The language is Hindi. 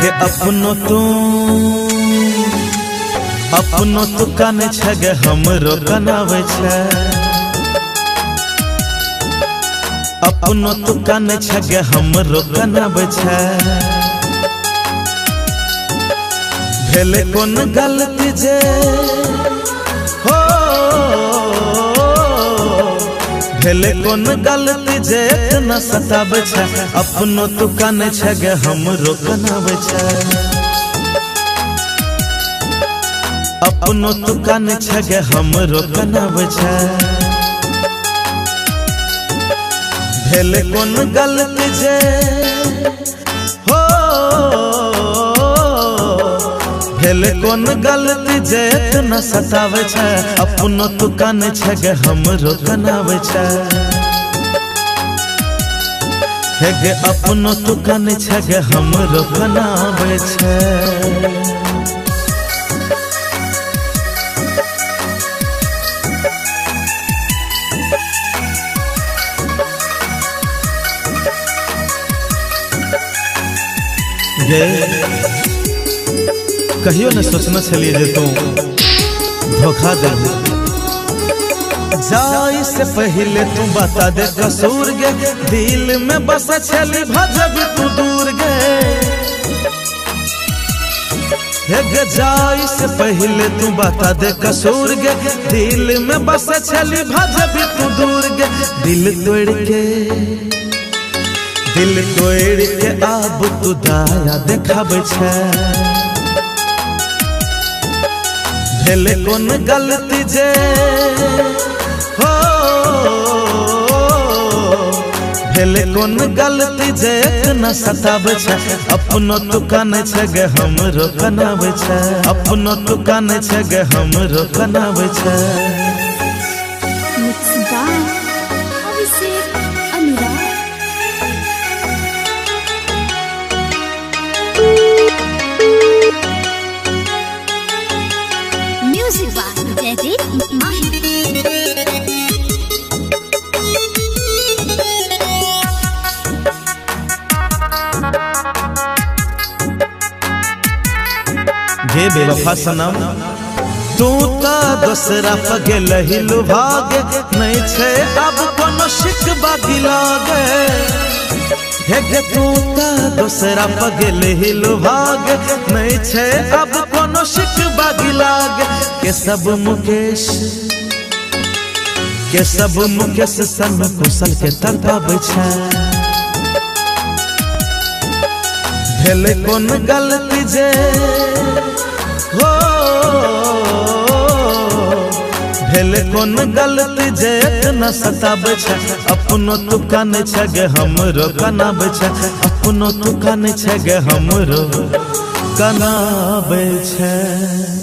गे अपनो तू काने छ गे हमरो कनावे छ अपनो तू काने छ गे हमरो कनावे छ भेले कोन गलती जे हो भेले कोन गलती जे इतना सतावे छ अपनो तू काने छ गे हमरो कनावे छ अपनो तू काने छ गे हमरो कनावे छ भेले कोन गलती जे हो भेले कोन गलती जे इतना सतावे छ अपनो तू काने छ गे हमरो कनावे छ हे गे अपनो तू काने छ गे हमरो कनावे छ कहियो न सोचना चलिए जे तू धोखा दे जाई से पहले तू बता दे कसूर गे दिल में बस छली भजब तू दूर गे हे जाई से पहले तू बता दे कसूर गे दिल में बस छली भजब तू दूर गे दिल तोड़ के आब तू दाया देखावे छ भेले कोन गलती जे हो भेले कोन गलती जे इतना सतावे छ अपनो तू काने छ गे हमरो कनावे छ अपनो तू काने छ गे हमरो कनावे छ गे बेवफा सनम तू ता दूसरा पगे लहिलु भागे नहीं छे अब कोनो शिकवा गिलागे हे गे तू ता दूसरा पगे लहिलु भागे नहीं छे अब कोनो शिकवा गिलागे के सब मुकेश सन कुशल के तड़पावे छ भेले कोन गलती जे हो भेले कोन गलती जे इतना सतावे छ अपनो तू काने छ गे हमरो कनावे छ अपनो तू काने छ गे हमरो कनावे छ।